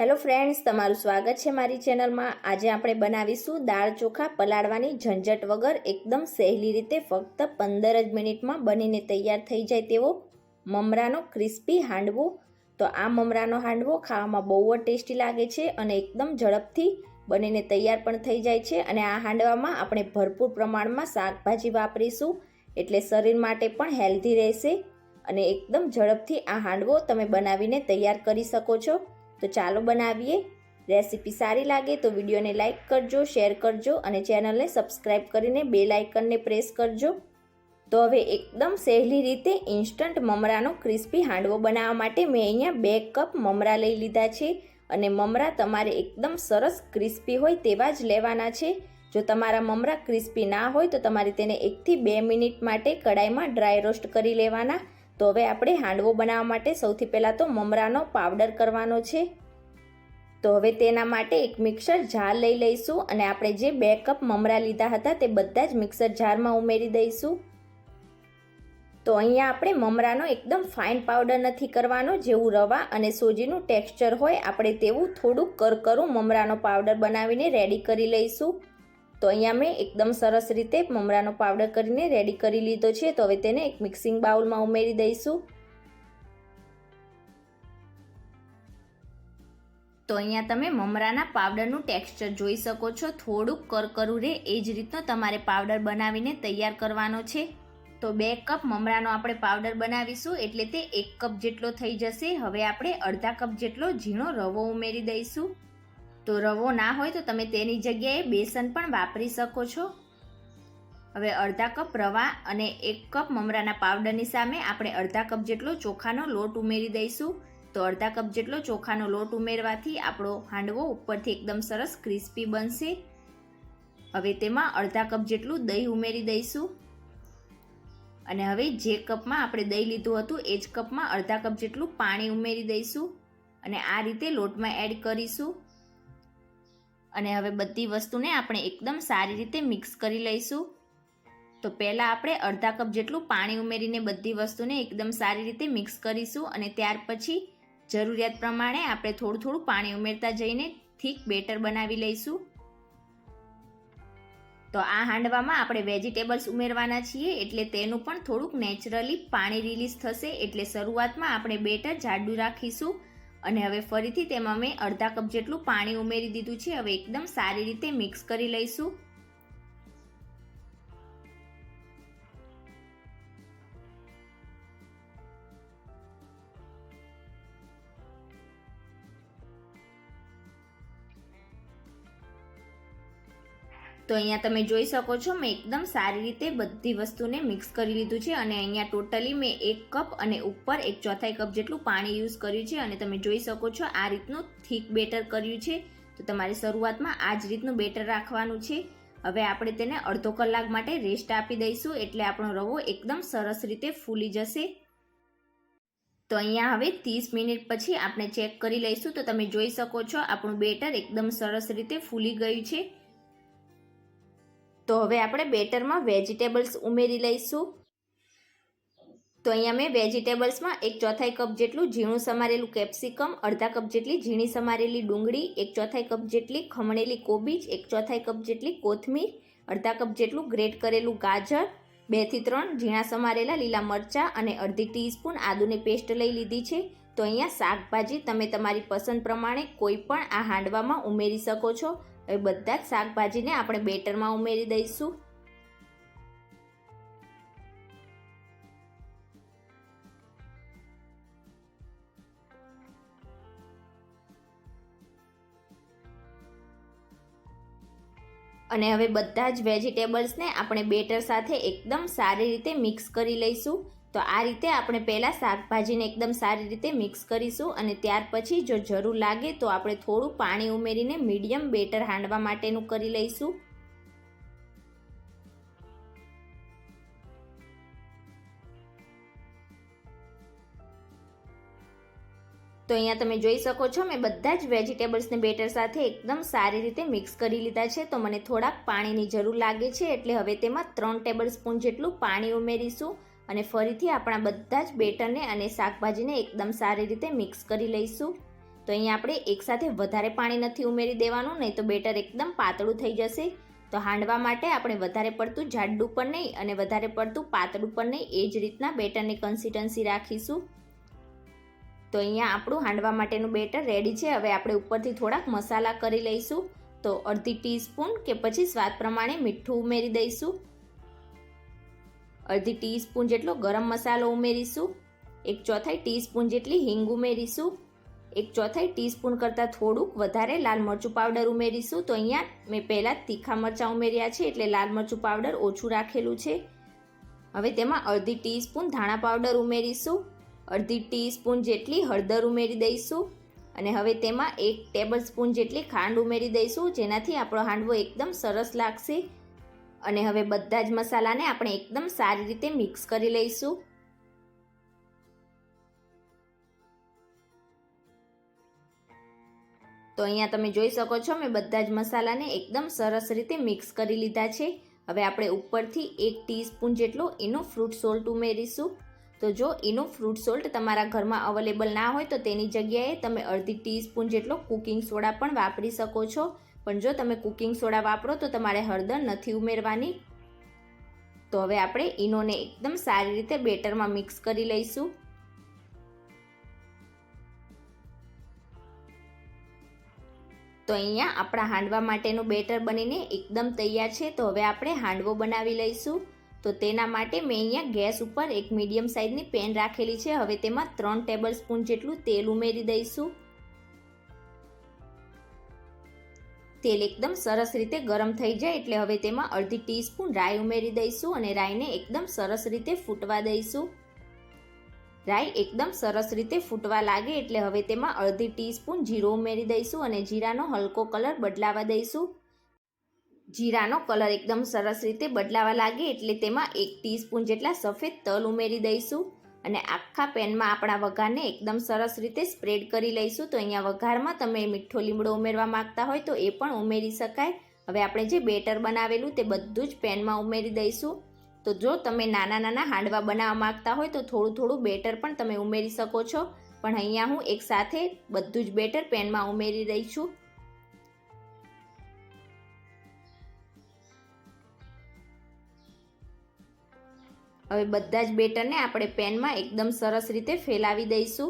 Hello friends, તમારું સ્વાગત છે મારી ચેનલમાં। આજે આપણે બનાવીશું દાળ ચોખા પલાળવાની ઝંઝટ વગર એકદમ સહેલી રીતે ફક્ત 15 જ મિનિટમાં બનીને તૈયાર થઈ જાય તેવો મમરાનો ક્રિસ્પી હાંડવો। તો આ મમરાનો હાંડવો ખાવામાં બહુ જ ટેસ્ટી લાગે છે અને એકદમ ઝડપથી બનીને તૈયાર પણ થઈ જાય છે। અને આ હાંડવામાં આપણે ભરપૂર પ્રમાણમાં શાકભાજી વાપરીશું એટલે શરીર માટે પણ હેલ્ધી રહેશે અને એકદમ ઝડપથી આ હાંડવો તમે બનાવીને તૈયાર કરી શકો છો। તો ચાલો બનાવીએ। રેસીપી સારી લાગે તો વિડીયોને લાઇક કરજો, શેર કરજો અને ચેનલને સબસ્ક્રાઇબ કરીને બેલ આઇકનને પ્રેસ કરજો। તો હવે એકદમ સહેલી રીતે ઇન્સ્ટન્ટ મમરાનો ક્રિસ્પી હાંડવો બનાવવા માટે મેં અહીંયા 2 કપ મમરા લઈ લીધા છે અને મમરા તમારે એકદમ સરસ ક્રિસ્પી હોય તેવા જ લેવાના છે। જો તમારા મમરા ક્રિસ્પી ના હોય તો તમારે તેને 1 થી 2 મિનિટ માટે કડાઈમાં ડ્રાય રોસ્ટ કરી લેવાના। તો હવે આપણે હાંડવો બનાવવા માટે સૌથી પહેલાં તો મમરાનો પાવડર કરવાનો છે। તો હવે તેના માટે એક મિક્સર જાર લઈ લઈશું અને આપણે જે 2 કપ મમરા લીધા હતા તે બધા જ મિક્સર જારમાં ઉમેરી દઈશું। તો અહીંયા આપણે મમરાનો એકદમ ફાઇન પાવડર નથી કરવાનો, જેવું રવા અને સોજીનું ટેક્સચર હોય આપણે તેવું થોડુંક કરકરું મમરાનો પાવડર બનાવીને રેડી કરી લઈશું। તો અહીંયા મેં એકદમ સરસ રીતે મમરાનો પાવડર કરીને રેડી કરી લીધો છે। તો હવે તેને એક મિક્સિંગ બાઉલમાં ઉમેરી દઈશું। તો અહીંયા તમે મમરાના પાવડરનું ટેક્સચર જોઈ શકો છો, થોડુંક કરકરું રહે એ જ રીતનો તમારે પાવડર બનાવીને તૈયાર કરવાનો છે। તો 2 કપ મમરાનો આપણે પાવડર બનાવીશું એટલે તે 1 કપ જેટલો થઈ જશે। હવે આપણે અડધા કપ જેટલો ઝીણો રવો ઉમેરી દઈશું। તો રવો ના હોય તો તમે તેની જગ્યાએ બેસન પણ વાપરી શકો છો। હવે અડધા કપ રવા અને 1 કપ મમરાના પાવડરની સામે આપણે અડધા કપ જેટલો ચોખાનો લોટ ઉમેરી દઈશું। તો અડધા કપ જેટલો ચોખાનો લોટ ઉમેરવાથી આપણો હાંડવો ઉપરથી એકદમ સરસ ક્રિસ્પી બનશે। હવે તેમાં અડધા કપ જેટલું દહીં ઉમેરી દઈશું અને હવે જે કપમાં આપણે દહીં લીધું હતું એ જ કપમાં અડધા કપ જેટલું પાણી ઉમેરી દઈશું અને આ રીતે લોટમાં એડ કરીશું। અને હવે બધી વસ્તુને આપણે એકદમ સારી રીતે મિક્સ કરી લઈશું। તો પહેલાં આપણે અડધા કપ જેટલું પાણી ઉમેરીને બધી વસ્તુને એકદમ સારી રીતે મિક્સ કરીશું અને ત્યાર પછી જરૂરિયાત પ્રમાણે આપણે થોડું થોડું પાણી ઉમેરતા જઈને થીક બેટર બનાવી લઈશું। તો આ હાંડવામાં આપણે વેજીટેબલ્સ ઉમેરવાના છીએ એટલે તેનું પણ થોડુંક નેચરલી પાણી રિલીઝ થશે, એટલે શરૂઆતમાં આપણે બેટર જાડું રાખીશું અને હવે ફરીથી તેમાં મેં અડધા કપ જેટલું પાણી ઉમેરી દીધું છે। હવે એકદમ સારી રીતે મિક્સ કરી લઈશું। તો અહીંયા તમે જોઈ શકો છો મેં એકદમ સારી રીતે બધી વસ્તુને મિક્સ કરી લીધું છે અને અહીંયા ટોટલી મેં 1 કપ અને ઉપર 1/4 કપ જેટલું પાણી યુઝ કર્યું છે અને તમે જોઈ શકો છો આ રીતનું થીક બેટર કર્યું છે। તો તમારે શરૂઆતમાં આ જ રીતનું બેટર રાખવાનું છે। હવે આપણે તેને અડધો કલાક માટે રેસ્ટ આપી દઈશું એટલે આપણો રવો એકદમ સરસ રીતે ફૂલી જશે। તો અહીંયા હવે 30 મિનિટ પછી આપણે ચેક કરી લઈશું। તો તમે જોઈ શકો છો આપણું બેટર એકદમ સરસ રીતે ફૂલી ગયું છે। તો હવે આપણે બેટરમાં વેજીટેબલ્સ ઉમેરી લઈશું। તો અહીંયા મેં વેજીટેબલ્સમાં 1/4 કપ જેટલું ઝીણું સમારેલું કેપ્સિકમ, અડધા કપ જેટલી ઝીણી સમારેલી ડુંગળી, 1/4 કપ જેટલી ખમણેલી કોબીજ, 1/4 કપ જેટલી કોથમીર, અડધા કપ જેટલું ગ્રેટ કરેલું ગાજર, 2 થી 3 ઝીણા સમારેલા લીલા મરચાં અને અડધી ટીસ્પૂન આદુની પેસ્ટ લઈ લીધી છે। તો અહીંયા શાકભાજી તમે તમારી પસંદ પ્રમાણે કોઈ પણ આ હાંડવામાં ઉમેરી શકો છો। હવે બધા જ શાકભાજીને આપણે બેટરમાં ઉમેરી દઈશું। અને હવે બધા જ વેજીટેબલ્સને આપણે બેટર સાથે એકદમ સારી રીતે મિક્સ કરી લઈશું। તો આ રીતે આપણે પહેલાં શાકભાજીને એકદમ સારી રીતે મિક્સ કરીશું અને ત્યાર પછી જો જરૂર લાગે તો આપણે થોડું પાણી ઉમેરીને મીડિયમ બેટર હાંડવા માટેનું કરી લઈશું। તો અહીંયા તમે જોઈ શકો છો મેં બધા જ વેજીટેબલ્સને બેટર સાથે એકદમ સારી રીતે મિક્સ કરી લીધા છે। તો મને થોડાક પાણીની જરૂર લાગે છે એટલે હવે તેમાં 3 ટેબલ સ્પૂન જેટલું પાણી ઉમેરીશું અને ફરીથી આપણા બધા જ બેટરને અને શાકભાજીને એકદમ સારી રીતે મિક્સ કરી લઈશું। તો અહીંયા આપણે એકસાથે વધારે પાણી નથી ઉમેરી દેવાનું, નહીં તો બેટર એકદમ પાતળું થઈ જશે. તો હાંડવા માટે આપણે વધારે પડતું જાડું પણ નહીં અને વધારે પડતું પાતળું પણ નહીં, એ જ રીતના બેટરની કન્સિસ્ટન્સી રાખીશું. તો અહીંયા આપણું હાંડવા માટેનું બેટર રેડી છે. હવે આપણે ઉપરથી થોડાક મસાલા કરી લઈશું. તો અડધી ટીસ્પૂન કે પછી સ્વાદ પ્રમાણે મીઠું ઉમેરી દઈશું. અડધી ટીસ્પૂન જેટલો ગરમ મસાલો ઉમેરીશું. 1/4 ટીસ્પૂન જેટલી હિંગ ઉમેરીશું. 1/4 ટીસ્પૂન કરતાં થોડુંક વધારે લાલ મરચું પાવડર ઉમેરીશું. તો અહીંયા મેં પહેલાં જ તીખા મરચાં ઉમેર્યા છે એટલે લાલ મરચું પાવડર ઓછું રાખેલું છે. હવે તેમાં અડધી ટીસ્પૂન ધાણા પાવડર ઉમેરીશું. અડધી ટીસ્પૂન જેટલી હળદર ઉમેરી દઈશું. અને હવે તેમાં 1 ટેબલ સ્પૂન જેટલી ખાંડ ઉમેરી દઈશું, જેનાથી આપણો હાંડવો એકદમ સરસ લાગશે. અને હવે બધા જ મસાલાને આપણે એકદમ સારી રીતે મિક્સ કરી લઈશું. તો અહીંયા તમે જોઈ શકો છો મેં બધા જ મસાલાને એકદમ સરસ રીતે મિક્સ કરી લીધા છે. હવે આપણે ઉપરથી 1 ટીસ્પૂન જેટલો ઈનો ફ્રૂટ સોલ્ટ ઉમેરીશું. તો જો ઈનો ફ્રૂટ સોલ્ટ તમારા ઘરમાં અવેલેબલ ના હોય તો તેની જગ્યાએ તમે અડધી ટીસ્પૂન જેટલો કુકિંગ સોડા પણ વાપરી શકો છો. પણ જો તમે કુકિંગ સોડા વાપરો તો તમારે હળદર નથી ઉમેરવાની. તો હવે આપણે ઈનોને એકદમ સારી રીતે બેટરમાં મિક્સ કરી લઈશું. તો અહીંયા આપણા હાંડવા માટેનું બેટર બનીને એકદમ તૈયાર છે. તો હવે આપણે હાંડવો બનાવી લઈશું. તો તેના માટે મેં અહીંયા ગેસ ઉપર એક મીડિયમ સાઇઝની પેન રાખેલી છે. હવે તેમાં 3 ટેબલ સ્પૂન જેટલું તેલ ઉમેરી દઈશું. તેલ એકદમ સરસ રીતે ગરમ થઈ જાય એટલે હવે તેમાં અડધી ટીસ્પૂન રાઈ ઉમેરી દઈશું અને રાઈને એકદમ સરસ રીતે ફૂટવા દઈશું. રાઈ એકદમ સરસ રીતે ફૂટવા લાગે એટલે હવે તેમાં અડધી ટીસ્પૂન જીરું ઉમેરી દઈશું અને જીરાનો હલકો કલર બદલાવા દઈશું. જીરાનો કલર એકદમ સરસ રીતે બદલાવા લાગે એટલે તેમાં 1 ટીસ્પૂન જેટલા સફેદ તલ ઉમેરી દઈશું અને આખા પેનમાં આપણા વઘારને એકદમ સરસ રીતે સ્પ્રેડ કરી લઈશું. તો અહીંયા વઘારમાં તમે મીઠો લીમડો ઉમેરવા માંગતા હોય તો એ પણ ઉમેરી શકાય. હવે આપણે જે બેટર બનાવેલું તે બધું જ પેનમાં ઉમેરી દઈશું. તો જો તમે નાના નાના હાંડવા બનાવવા માંગતા હોય તો થોડું થોડું બેટર પણ તમે ઉમેરી શકો છો. પણ અહીંયા હું એકસાથે બધું જ બેટર પેનમાં ઉમેરી રહી છું. હવે બધા જ બેટરને આપણે પેનમાં એકદમ સરસ રીતે ફેલાવી દઈશું.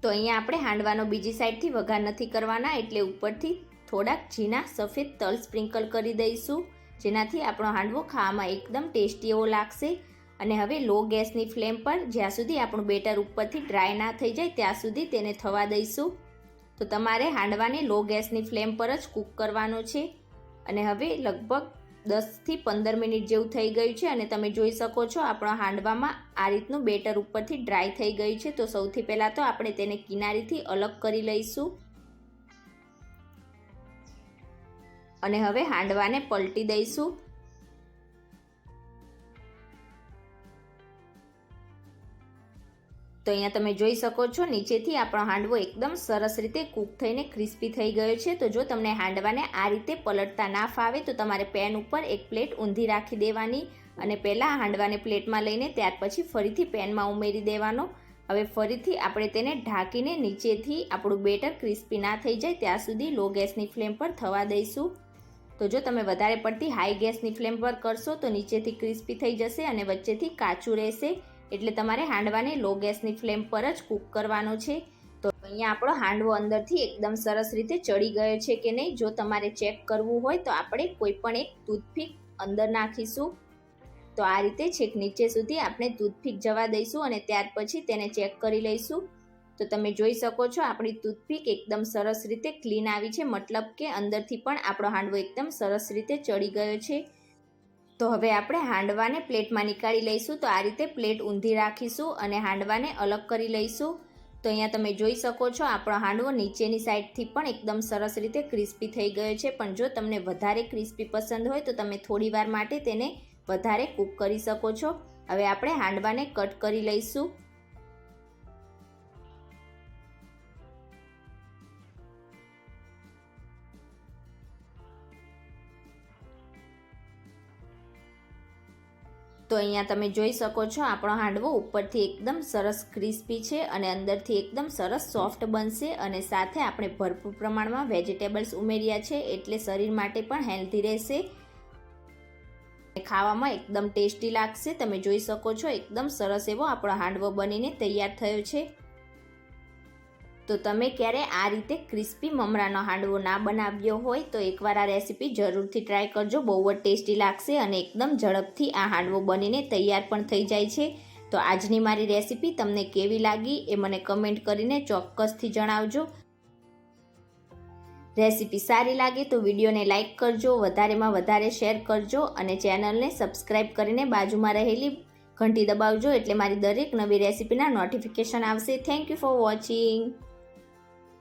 તો અહીંયા આપણે હાંડવાનો બીજી સાઈડથી વઘાર નથી કરવાના એટલે ઉપરથી થોડાક ઝીણા સફેદ તલ સ્પ્રિંકલ કરી દઈશું, જેનાથી આપણો હાંડવો ખાવામાં એકદમ ટેસ્ટી એવો લાગશે. અને હવે લો ગેસની ફ્લેમ પર જ્યાં સુધી આપણું બેટર ઉપરથી ડ્રાય ના થઈ જાય ત્યાં સુધી તેને થવા દઈશું. તો તમારે હાંડવાને લો ગેસની ફ્લેમ પર જ કૂક કરવાનો છે. અને હવે લગભગ 10થી 15 મિનિટ જેવું થઈ ગયું છે અને તમે જોઈ શકો છો આપણા હાંડવામાં આ રીતનું બેટર ઉપરથી ડ્રાય થઈ ગયું છે. તો સૌથી પહેલાં તો આપણે તેને કિનારીથી અલગ કરી લઈશું અને હવે હાંડવાને પલટી દઈશું. તો અહીંયા તમે જોઈ શકો છો નીચેથી આપણો હાંડવો એકદમ સરસ રીતે કૂક થઈને ક્રિસ્પી થઈ ગયો છે. તો જો તમને હાંડવાને આ રીતે પલટતા ના ફાવે તો તમારે પેન ઉપર એક પ્લેટ ઊંધી રાખી દેવાની અને પહેલાં હાંડવાને પ્લેટમાં લઈને ત્યાર પછી ફરીથી પેનમાં ઉમેરી દેવાનો. હવે ફરીથી આપણે તેને ઢાંકીને નીચેથી આપણું બેટર ક્રિસ્પી ના થઈ જાય ત્યાં સુધી લો ગેસની ફ્લેમ પર થવા દઈશું. તો જો તમે વધારે પડતી હાઈ ગેસની ફ્લેમ પર કરશો તો નીચેથી ક્રિસ્પી થઈ જશે અને વચ્ચેથી કાચું રહેશે. એટલે તમારે હાંડવાને લો ગેસની ફ્લેમ પર જ કૂક કરવાનો છે. તો અહીંયા આપણો હાંડવો અંદરથી એકદમ સરસ રીતે ચડી ગયો છે કે નહીં, જો તમારે ચેક કરવું હોય તો આપણે કોઈ પણ એક ટૂથપીક અંદર નાખીશું. તો આ રીતે છેક નીચે સુધી આપણે ટૂથપીક જવા દઈશું અને ત્યાર પછી તેને ચેક કરી લઈશું. તો તમે જોઈ શકો છો આપણી ટૂથપીક એકદમ સરસ રીતે ક્લીન આવી છે, મતલબ કે અંદરથી પણ આપણો હાંડવો એકદમ સરસ રીતે ચડી ગયો છે. તો હવે આપણે હાંડવાને પ્લેટમાં નીકાળી લઈશું. તો આ રીતે પ્લેટ ઊંધી રાખીશું અને હાંડવાને અલગ કરી લઈશું. તો અહીંયા તમે જોઈ શકો છો આપણો હાંડવો નીચેની સાઈડથી પણ એકદમ સરસ રીતે ક્રિસ્પી થઈ ગયો છે. પણ જો તમને વધારે ક્રિસ્પી પસંદ હોય તો તમે થોડી વાર માટે તેને વધારે કૂક કરી શકો છો. હવે આપણે હાંડવાને કટ કરી લઈશું. તો અહીંયા તમે જોઈ શકો છો આપણો હાંડવો ઉપરથી એકદમ સરસ ક્રિસ્પી છે અને અંદરથી એકદમ સરસ સોફ્ટ બનશે અને સાથે આપણે ભરપૂર પ્રમાણમાં વેજીટેબલ્સ ઉમેર્યા છે એટલે શરીર માટે પણ હેલ્ધી રહેશે. ખાવામાં એકદમ ટેસ્ટી લાગશે. તમે જોઈ શકો છો એકદમ સરસ એવો આપણો હાંડવો બનીને તૈયાર થયો છે. તો તમે ક્યારે આ રીતે ક્રિસ્પી મમરાનો હાંડવો ના બનાવ્યો હોય તો એકવાર આ રેસીપી જરૂરથી ટ્રાય કરજો. બહુ જ ટેસ્ટી લાગશે અને એકદમ ઝડપથી આ હાંડવો બનીને તૈયાર પણ થઈ જાય છે. તો આજની મારી રેસીપી તમને કેવી લાગી એ મને કમેન્ટ કરીને ચોક્કસથી જણાવજો. રેસીપી સારી લાગે તો વિડીયોને લાઇક કરજો, વધારેમાં વધારે શેર કરજો અને ચેનલને સબસ્ક્રાઈબ કરીને બાજુમાં રહેલી ઘંટી દબાવજો એટલે મારી દરેક નવી રેસીપીના નોટિફિકેશન આવશે. Thank you for watching.